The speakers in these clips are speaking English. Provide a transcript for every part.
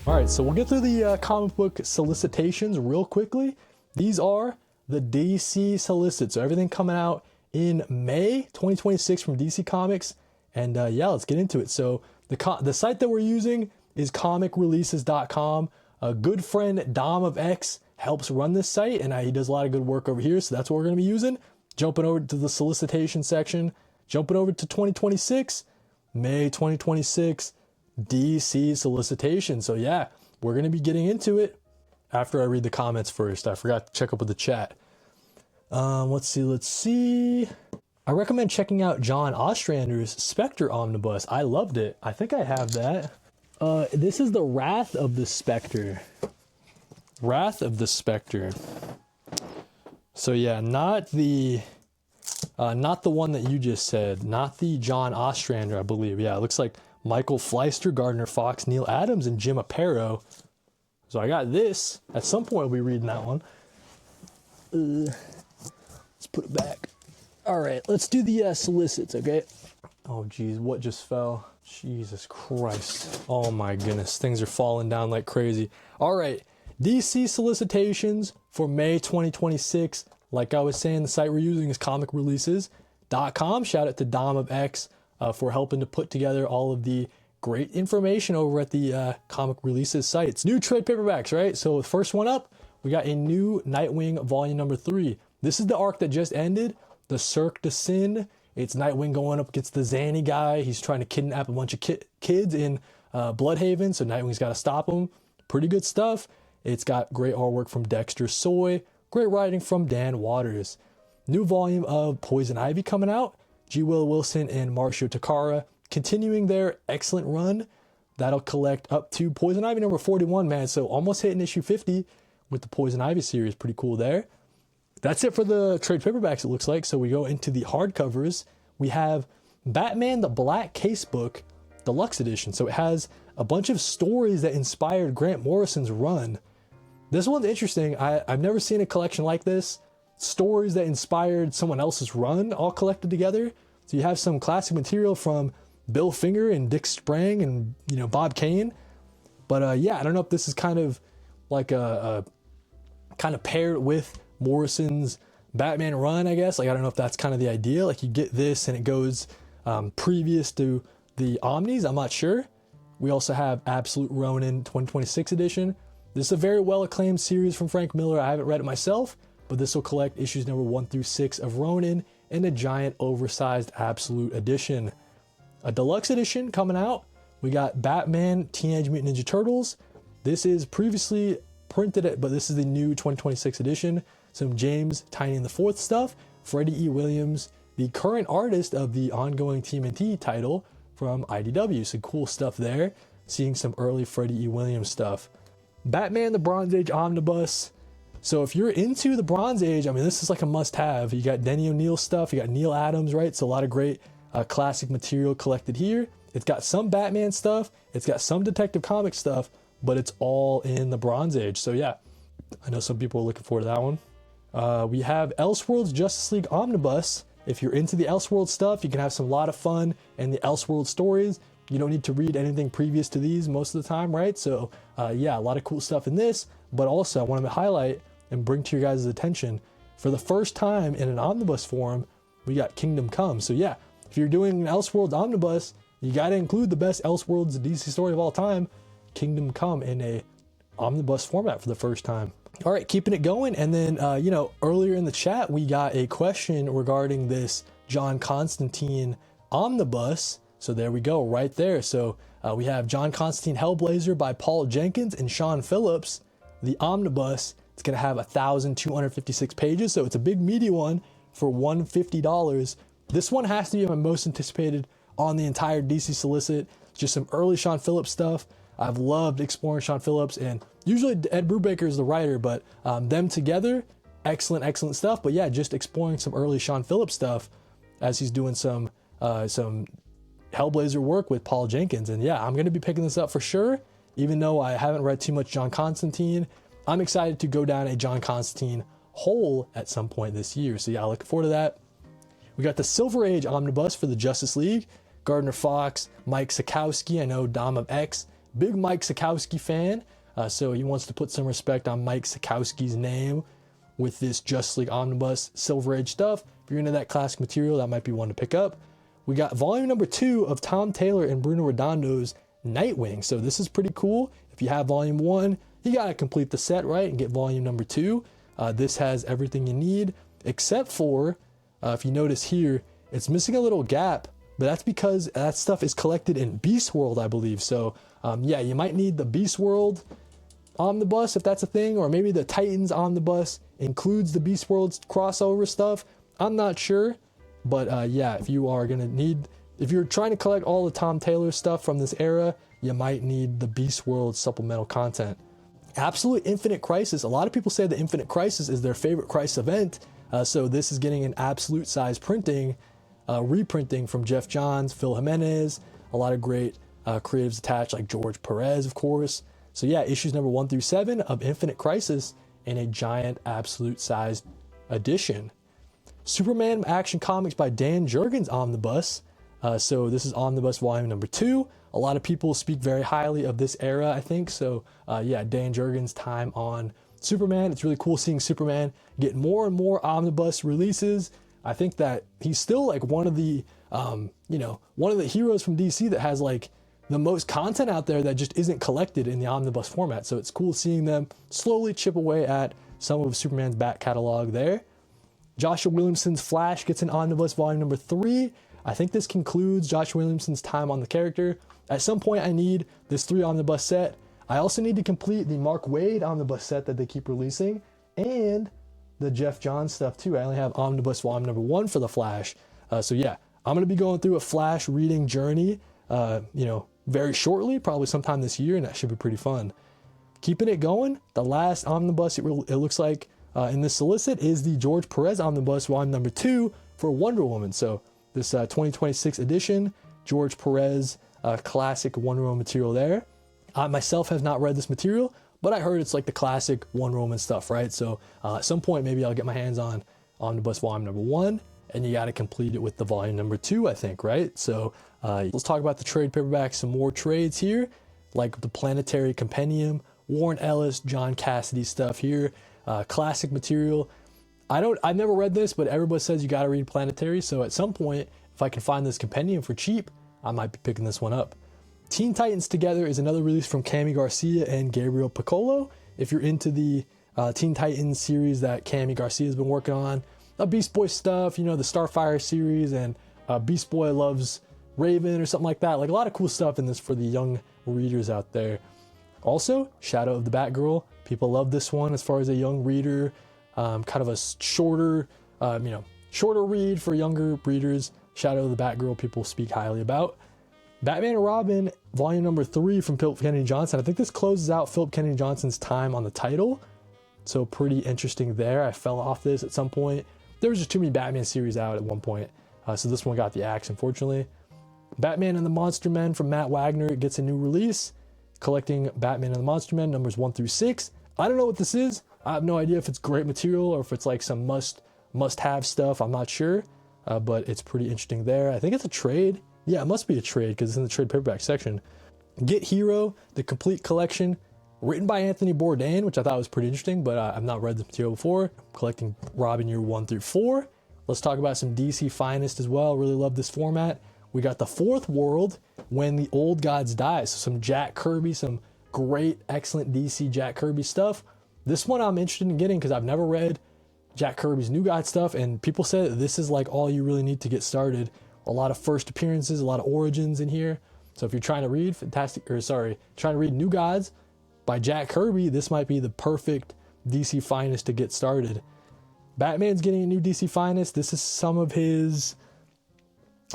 All right, so we'll get through the comic book solicitations real quickly. These are the DC solicits, so everything coming out in May 2026 from DC Comics. And yeah, let's get into it. So the site that we're using is comicreleases.com. A good friend, Dom of X, helps run this site, and he does a lot of good work over here, so that's what we're going to be using. Jumping over to the solicitation section, jumping over to 2026, May 2026, DC solicitation. So yeah, we're going to be getting into it after I read the comments first. I forgot to check up with the chat. Let's see. I recommend checking out John Ostrander's Spectre Omnibus. I loved it. I think I have that. This is the Wrath of the Spectre. Wrath of the Spectre. So yeah, not the one that you just said. Not the John Ostrander, I believe. Yeah, it looks like Michael Fleister, Gardner Fox, Neil Adams, and Jim Aparo. So I got this. At some point, we'll be reading that one. Let's put it back. All right, let's do the solicits, okay? Oh, geez, what just fell? Jesus Christ. Oh, my goodness. Things are falling down like crazy. All right, DC solicitations for May 2026. Like I was saying, the site we're using is comicreleases.com. Shout out to Dom of X for helping to put together all of the great information over at the Comic Releases sites. New trade paperbacks, right? So the first one up, we got a new Nightwing volume number 3. This is the arc that just ended, the Cirque de Sin. It's Nightwing going up against the Zanny guy. He's trying to kidnap a bunch of kids in Bloodhaven, so Nightwing's got to stop him. Pretty good stuff. It's got great artwork from Dexter Soy, great writing from Dan Waters. New volume of Poison Ivy coming out. G. Will Wilson and Marcio Takara continuing their excellent run. That'll collect up to Poison Ivy number 41, man. So almost hitting issue 50 with the Poison Ivy series. Pretty cool there. That's it for the trade paperbacks, it looks like. So we go into the hardcovers. We have Batman the Black Casebook Deluxe Edition. So it has a bunch of stories that inspired Grant Morrison's run. This one's interesting. I've never seen a collection like this. Stories that inspired someone else's run all collected together. So you have some classic material from Bill Finger and Dick Sprang and, you know, Bob Kane. But yeah, I don't know if this is kind of like a kind of paired with Morrison's Batman run, I guess. Like, I don't know if that's kind of the idea. Like, you get this and it goes previous to the Omnis. I'm not sure. We also have Absolute Ronin 2026 edition. This is a very well acclaimed series from Frank Miller. I haven't read it myself, but this will collect issues number 1 through 6 of Ronin in a giant oversized Absolute edition. A deluxe edition coming out. We got Batman Teenage Mutant Ninja Turtles. This is previously printed, but this is the new 2026 edition. Some James Tynion IV stuff. Freddie E. Williams, the current artist of the ongoing TMNT title from IDW. Some cool stuff there. Seeing some early Freddie E. Williams stuff. Batman the Bronze Age Omnibus. So if you're into the Bronze Age, I mean, this is like a must-have. You got Denny O'Neil stuff. You got Neil Adams, right? So a lot of great classic material collected here. It's got some Batman stuff. It's got some Detective Comics stuff, but it's all in the Bronze Age. So yeah, I know some people are looking forward to that one. We have Elseworlds Justice League Omnibus. If you're into the Elseworlds stuff, you can have some lot of fun in the Elseworlds stories. You don't need to read anything previous to these most of the time, right? So yeah, a lot of cool stuff in this, but also I want to highlight and bring to your guys' attention, for the first time in an omnibus form, we got Kingdom Come. So yeah, if you're doing an Elseworlds omnibus, you got to include the best Elseworlds DC story of all time, Kingdom Come, in a omnibus format for the first time. All right, keeping it going. And then, you know, earlier in the chat, we got a question regarding this John Constantine Omnibus. So there we go, right there. So we have John Constantine Hellblazer by Paul Jenkins and Sean Phillips. The omnibus, it's going to have 1,256 pages. So it's a big meaty one for $150. This one has to be my most anticipated on the entire DC solicit. Just some early Sean Phillips stuff. I've loved exploring Sean Phillips, and usually Ed Brubaker is the writer, but them together, excellent stuff. But yeah, just exploring some early Sean Phillips stuff as he's doing some Hellblazer work with Paul Jenkins. And yeah, I'm going to be picking this up for sure, even though I haven't read too much John Constantine. I'm excited to go down a John Constantine hole at some point this year. So yeah, looking forward to that. We got the Silver Age Omnibus for the Justice League. Gardner Fox, Mike Sikowski, I know Dom of X big Mike Sekowsky fan. So he wants to put some respect on Mike Sekowsky's name with this Justice League Omnibus Silver Age stuff. If you're into that classic material, that might be one to pick up. We got volume number 2 of Tom Taylor and Bruno Redondo's Nightwing. So this is pretty cool. If you have volume 1, you got to complete the set, right, and get volume number 2. This has everything you need, except for, if you notice here, it's missing a little gap, but that's because that stuff is collected in Beast World, I believe. So yeah, you might need the Beast World Omnibus if that's a thing, or maybe the Titans Omnibus includes the Beast World crossover stuff. I'm not sure, but yeah, if you are gonna need, if you're trying to collect all the Tom Taylor stuff from this era, you might need the Beast World supplemental content. Absolute Infinite Crisis. A lot of people say the Infinite Crisis is their favorite Crisis event, so this is getting an absolute size printing, reprinting from Jeff Johns, Phil Jimenez, a lot of great creatives attached like George Perez, of course. So yeah, issues number 1 through 7 of Infinite Crisis in a giant absolute sized edition. Superman Action Comics by Dan Jurgens Omnibus. So this is Omnibus volume number 2. A lot of people speak very highly of this era, I think. So yeah, Dan Jurgens' time on Superman. It's really cool seeing Superman get more and more omnibus releases. I think that he's still like one of the, you know, one of the heroes from DC that has like the most content out there that just isn't collected in the omnibus format. So it's cool seeing them slowly chip away at some of Superman's back catalog there. Joshua Williamson's Flash gets an omnibus volume number 3. I think this concludes Joshua Williamson's time on the character. At some point, I need this 3 omnibus set. I also need to complete the Mark Waid omnibus set that they keep releasing, and the Jeff Johns stuff too. I only have omnibus volume number 1 for the Flash. So yeah, I'm going to be going through a Flash reading journey, you know, very shortly, probably sometime this year, and that should be pretty fun. Keeping it going, the last omnibus it looks like in this solicit is the George Perez omnibus volume number 2 for Wonder Woman. So this 2026 edition, George Perez classic Wonder Woman material there. I myself have not read this material, but I heard it's like the classic Wonder Woman stuff, right? So at some point, maybe I'll get my hands on omnibus volume number 1, and you got to complete it with the volume number 2, I think, right? So let's talk about the trade paperbacks, some more trades here, like the Planetary Compendium, Warren Ellis, John Cassidy stuff here, classic material. I've never read this, but everybody says you got to read Planetary. So at some point, if I can find this compendium for cheap, I might be picking this one up. Teen Titans Together is another release from Cami Garcia and Gabriel Piccolo. If you're into the Teen Titans series that Cami Garcia has been working on, Beast Boy stuff, you know, the Starfire series, and Beast Boy Loves Raven or something like that. Like a lot of cool stuff in this for the young readers out there. Also, Shadow of the Batgirl. People love this one as far as a young reader. Kind of a shorter, you know, shorter read for younger readers. Shadow of the Batgirl people speak highly about. Batman and Robin, volume number 3 from Philip Kennedy Johnson. I think this closes out Philip Kennedy Johnson's time on the title. So pretty interesting there. I fell off this at some point. There was just too many Batman series out at one point. So this one got the axe, unfortunately. Batman and the Monster Men from Matt Wagner gets a new release. Collecting Batman and the Monster Men, numbers 1 through 6. I don't know what this is. I have no idea if it's great material or if it's like some must-have stuff. I'm not sure. But it's pretty interesting there. I think it's a trade. Yeah, it must be a trade because it's in the trade paperback section. Get Hero, the complete collection, written by Anthony Bourdain, which I thought was pretty interesting, but I've not read this material before. Collecting Robin year 1 through 4. Let's talk about some DC Finest as well. Really love this format. We got the Fourth World, When the Old Gods Die. So some Jack Kirby, some great, excellent DC Jack Kirby stuff. This one I'm interested in getting because I've never read Jack Kirby's New God stuff, and people say that this is like all you really need to get started. A lot of first appearances, a lot of origins in here. So if you're trying to read trying to read New Gods by Jack Kirby, this might be the perfect DC Finest to get started. Batman's getting a new DC Finest. This is some of his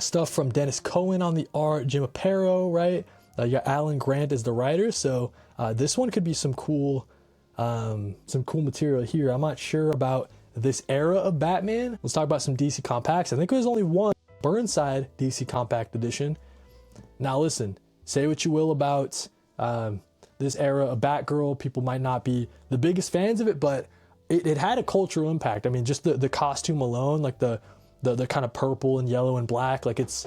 stuff from Dennis Cohen on the art, Jim Aparo, right? You got Alan Grant as the writer. So this one could be some cool material here. I'm not sure about this era of Batman. Let's talk about some DC compacts. I think there's only one Burnside DC compact edition. Now listen, say what you will about this era of Batgirl. People might not be the biggest fans of it, but it had a cultural impact. I mean, just the costume alone, like the kind of purple and yellow and black, like it's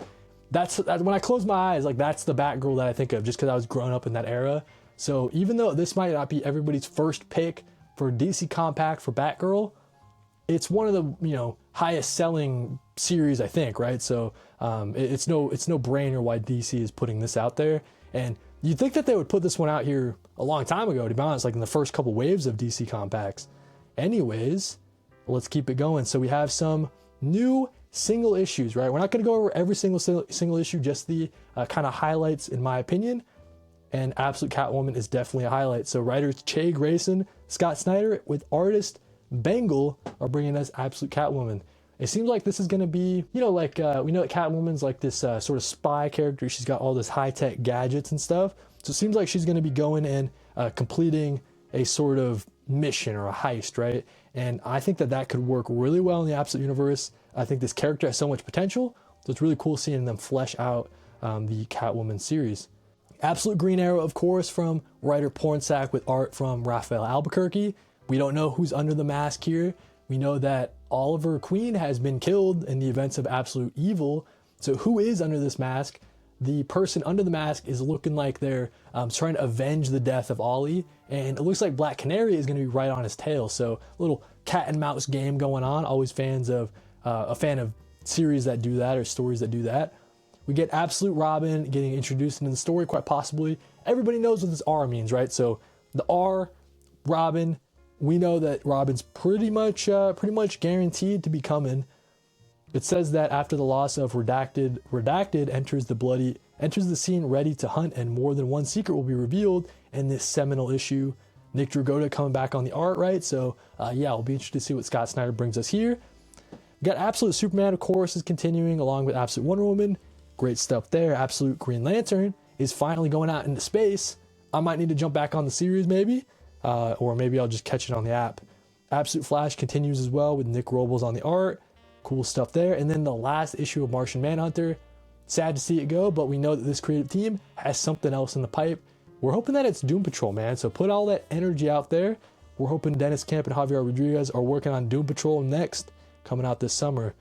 when I close my eyes, like that's the Batgirl that I think of, just because I was growing up in that era. So even though this might not be everybody's first pick for DC Compact for Batgirl, it's one of the highest selling series, I think, right? So it's no brainer why DC is putting this out there. And you'd think that they would put this one out here a long time ago, to be honest, like in the first couple waves of DC Compacts. Anyways, let's keep it going. So we have some new single issues, right? We're not going to go over every single issue, just the kind of highlights, in my opinion. And Absolute Catwoman is definitely a highlight. So writers Che Grayson, Scott Snyder, with artist Bengal, are bringing us Absolute Catwoman. It seems like this is going to be, we know that Catwoman's like this sort of spy character. She's got all this high-tech gadgets and stuff. So it seems like she's going to be going and completing a sort of mission or a heist, right? And I think that could work really well in the Absolute universe. I think this character has so much potential. So it's really cool seeing them flesh out the Catwoman series. Absolute Green Arrow, of course, from writer Pornsack, with art from Raphael Albuquerque. We don't know who's under the mask here. We know that Oliver Queen has been killed in the events of Absolute Evil. So who is under this mask? The person under the mask is looking like they're trying to avenge the death of Ollie. And it looks like Black Canary is going to be right on his tail. So a little cat and mouse game going on. Always a fan of series that do that, or stories that do that. We get Absolute Robin getting introduced into the story, quite possibly. Everybody knows what this R means, right? So the R, Robin, we know that Robin's pretty much guaranteed to be coming. It says that after the loss of Redacted enters the scene ready to hunt, and more than one secret will be revealed in this seminal issue. Nick Dragotta coming back on the art, right? So yeah, I'll be interested to see what Scott Snyder brings us here. We got Absolute Superman, of course, is continuing, along with Absolute Wonder Woman. Great stuff there. Absolute Green Lantern is finally going out into space. I might need to jump back on the series maybe, or maybe I'll just catch it on the app. Absolute Flash continues as well, with Nick Robles on the art. Cool stuff there. And then the last issue of Martian Manhunter. Sad to see it go, but we know that this creative team has something else in the pipe. We're hoping that it's Doom Patrol, man. So put all that energy out there. We're hoping Dennis Camp and Javier Rodriguez are working on Doom Patrol next, coming out this summer.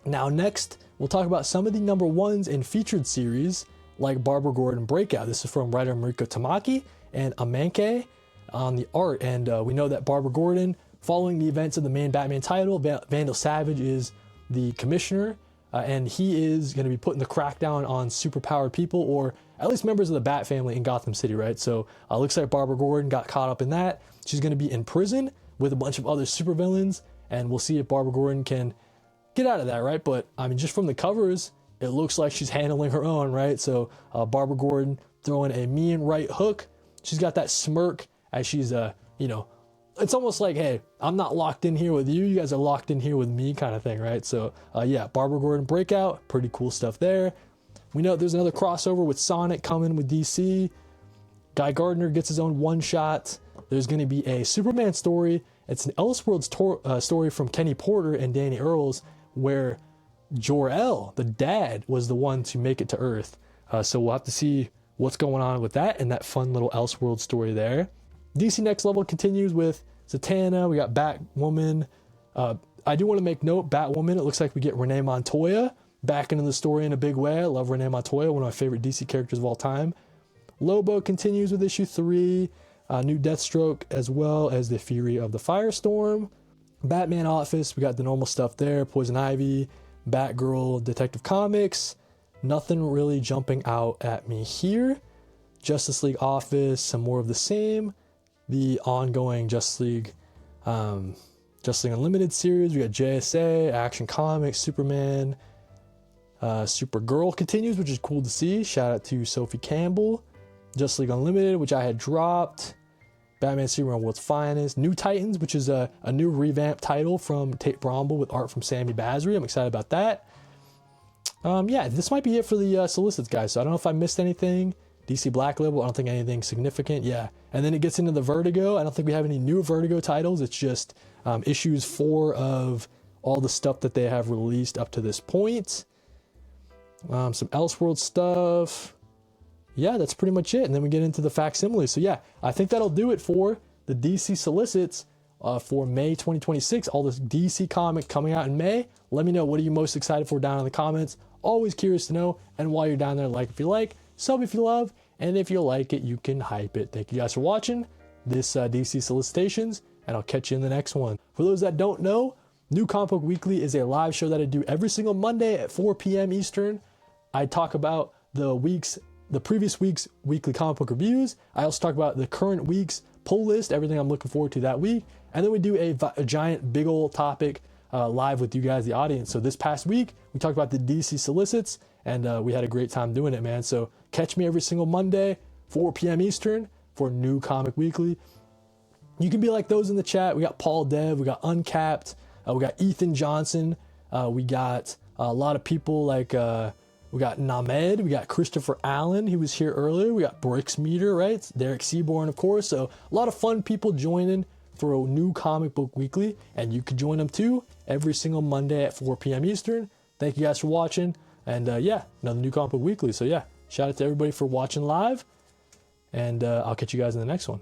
Now next, we'll talk about some of the number ones in featured series, like Barbara Gordon Breakout. This is from writer Mariko Tamaki and Amanke on the art. And we know that Barbara Gordon, following the events of the main Batman title, Vandal Savage is the commissioner, and he is going to be putting the crackdown on superpowered people, or at least members of the Bat family in Gotham City, right? So looks like Barbara Gordon got caught up in that. She's going to be in prison with a bunch of other supervillains, and we'll see if Barbara Gordon can get out of that, right? But I mean, just from the covers, it looks like she's handling her own, right? So Barbara Gordon throwing a mean right hook. She's got that smirk as she's, it's almost like, hey, I'm not locked in here with you. You guys are locked in here with me, kind of thing, right? So yeah, Barbara Gordon Breakout, pretty cool stuff there. We know there's another crossover with Sonic coming with DC. Guy Gardner gets his own one-shot. There's going to be a Superman story. It's an Elseworlds story from Kenny Porter and Danny Earls, where Jor-El, the dad, was the one to make it to Earth. So we'll have to see what's going on with that and that fun little Elseworlds story there. DC Next Level continues with Zatanna. We got Batwoman. I do want to make note, Batwoman, it looks like we get Renee Montoya back into the story in a big way. I love Renee Montoya, one of my favorite DC characters of all time. Lobo continues with issue 3. New Deathstroke, as well as the Fury of the Firestorm. Batman Office, we got the normal stuff there. Poison Ivy, Batgirl, Detective Comics. Nothing really jumping out at me here. Justice League Office, some more of the same. The ongoing Justice League Unlimited series. We got JSA, Action Comics, Superman. Supergirl continues, which is cool to see. Shout out to Sophie Campbell. Justice League Unlimited, which I had dropped. Batman Superman World's Finest. New Titans, which is a new revamped title from Tate Bromble with art from Sammy Basri. I'm excited about that. Yeah, this might be it for the solicits, guys. So I don't know if I missed anything. DC Black Label, I don't think anything significant. Yeah. And then it gets into the Vertigo. I don't think we have any new Vertigo titles. It's just issues 4 of all the stuff that they have released up to this point. Some Elseworld stuff. Yeah, that's pretty much it. And then we get into the facsimile. So yeah, I think that'll do it for the DC solicits. for May 2026. All this DC comic coming out in May. Let me know, what are you most excited for down in the comments. Always curious to know. And while you're down there, like if you like, sub if you love, and if you like it, you can hype it. Thank you guys for watching this DC Solicitations, and I'll catch you in the next one. For those that don't know, New Comic Book Weekly is a live show that I do every single Monday at 4 p.m. Eastern. I talk about the previous week's weekly comic book reviews. I also talk about the current week's pull list, everything I'm looking forward to that week. And then we do a giant big old topic live with you guys, the audience. So this past week, we talked about the DC solicits, and we had a great time doing it, man. So catch me every single Monday, 4 p.m. Eastern for New Comic Weekly. You can be like those in the chat. We got Paul Dev, we got Uncapped, we got Ethan Johnson, we got a lot of people like, we got Named, we got Christopher Allen, he was here earlier, we got Bricks Meter, right? Derek Seaborn, of course. So a lot of fun people joining for a New Comic Book Weekly, and you can join them too every single Monday at 4 p.m. Eastern. Thank you guys for watching, and yeah, another New Comic Book Weekly. So yeah, shout out to everybody for watching live, and I'll catch you guys in the next one.